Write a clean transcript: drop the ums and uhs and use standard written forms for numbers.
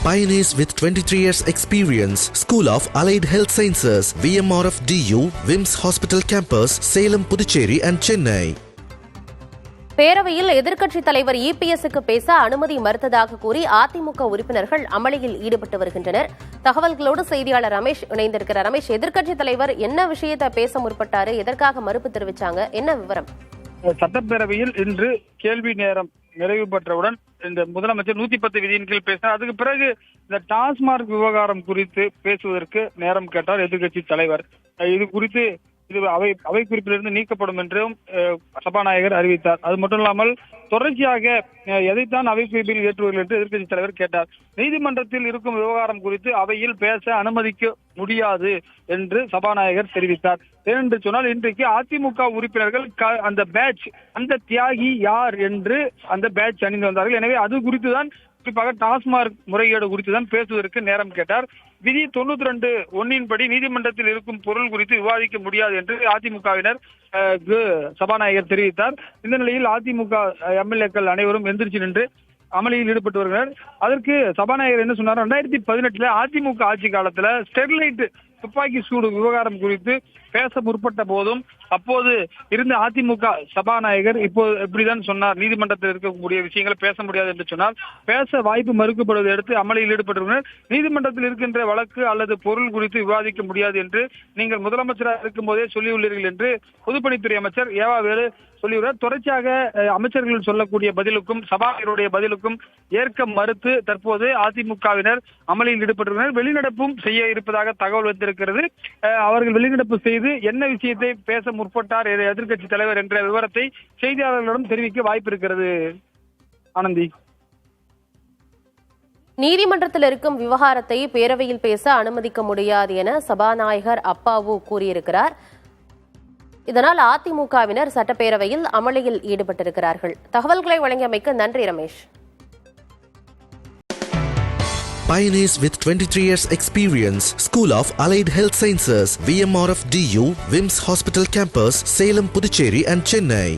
Pioneers with 23 years experience. School of Allied Health Sciences, VMRF DU, WIMS Hospital Campus, Salem, Puducherry and Chennai. பேரவையில் எதிர்க்கட்சித் தலைவர் இபிஎஸ்க்கு பேச அனுமதி மறுத்ததாக கூறி அதிமுக உறுப்பினர்கள் அமளியில் ஈடுபட்டு வருகின்றனர். தகவல்களோடு செய்தியாளர் ரமேஷ் இணைந்திருக்கிறார். ரமேஷ், எதிர்க்கட்சித் தலைவர் என்ன விஷயத்தை பேச முற்பட்டாரு, எதற்காக மறுப்பு தெரிவிச்சாங்க, என்ன விவரம்? சட்டப்பேரவையில் இன்று கேள்வி நேரம் நிறைவு பெற்றவுடன் இந்த முதலமைச்சர் 110 விதியின் கீழ் பேசினார். அதுக்கு பிறகு இந்த டாஸ்மார்க் விவகாரம் குறித்து பேசுவதற்கு நேரம் கேட்டார் எதிர்க்கட்சி தலைவர். இது குறித்து இது அவை குறிப்பிலிருந்து நீக்கப்படும் என்றும் சபாநாயகர் அறிவித்தார். அது மட்டும் இல்லாமல் தொடர்ச்சியாக எதைத்தான் அவை குறிப்பில் ஏற்றுவீர்கள் என்று எதிர்க்கட்சி தலைவர் கேட்டார். நீதிமன்றத்தில் இருக்கும் விவகாரம் குறித்து அவையில் பேச அனுமதிக்க முடியாது என்று சபாநாயகர் தெரிவித்தார். ஏனென்று சொன்னால் இன்றைக்கு அதிமுக உறுப்பினர்கள் அந்த பேட்ச், அந்த தியாகி யார் என்று அந்த பேட்ச் அணிந்து வந்தார்கள். எனவே அது குறித்துதான், குறிப்பாக டாஸ்மார்க் முறைகேடு குறித்து தான் பேசுவதற்கு நேரம் கேட்டார். விதி 92(1) படி நீதிமன்றத்தில் இருக்கும் பொருள் குறித்து விவாதிக்க முடியாது என்று அதிமுகவினர் சபாநாயகர் தெரிவித்தார். இந்த நிலையில் அதிமுக எம்எல்ஏக்கள் அனைவரும் எந்திரிச்சு நின்று அமளியில் ஈடுபட்டு வருகிறார். அதற்கு சபாநாயகர் என்ன சொன்னார், 2018 அதிமுக ஆட்சி காலத்துல ஸ்டெர்லைட் துப்பாக்கி சூடு விவகாரம் குறித்து பேச முற்பட்ட போதும் அப்போது இருந்த அதிமுக சபாநாயகர் இப்போது இப்படிதான் சொன்னார், நீதிமன்றத்தில் இருக்கக்கூடிய விஷயங்களை பேச முடியாது என்று சொன்னார். பேச வாய்ப்பு மறுக்கப்படுவதை அடுத்து அமளியில் ஈடுபட்டுள்ளனர். நீதிமன்றத்தில் இருக்கின்ற வழக்கு அல்லது பொருள் குறித்து விவாதிக்க முடியாது என்று நீங்கள் முதலமைச்சராக இருக்கும் போதே சொல்லியுள்ளீர்கள் என்று பொதுப்பணித்துறை அமைச்சர் ஏவா வேலு சொல்லியுள்ளார். தொடர்ச்சியாக அமைச்சர்கள் சொல்லக்கூடிய பதிலுக்கும் சபாநாயகருடைய பதிலுக்கும் ஏற்க மறுத்து தற்போது அதிமுகவினர் அமளியில் ஈடுபட்டுள்ளனர். வெளிநடப்பும் செய்ய இருப்பதாக தகவல் வந்திருக்கிறது. அவர்கள் வெளிநடப்பு செய்து என்ன விஷயத்தை பேச முற்பட்டார் எதிர்க்கட்சி தலைவர் என்ற விவரத்தை செய்தியாளர்களிடம் தெரிவிக்க வாய்ப்பு இருக்கிறது. ஆனந்தி, நீதிமன்றத்தில் இருக்கும் விவகாரத்தை பேரவையில் பேச அனுமதிக்க முடியாது என சபாநாயகர் அப்பாவு கூறியிருக்கிறார். இதனால் அதிமுகவினர் சட்டப்பேரவையில் அமளியில் ஈடுபட்டிருக்கிறார்கள். தகவல்களை வழங்கியமைக்கு நன்றி Ramesh. Pioneers with 23 years experience. School of Allied Health Sciences, VMRF DU, WIMS Hospital Campus, Salem, Puducherry and Chennai.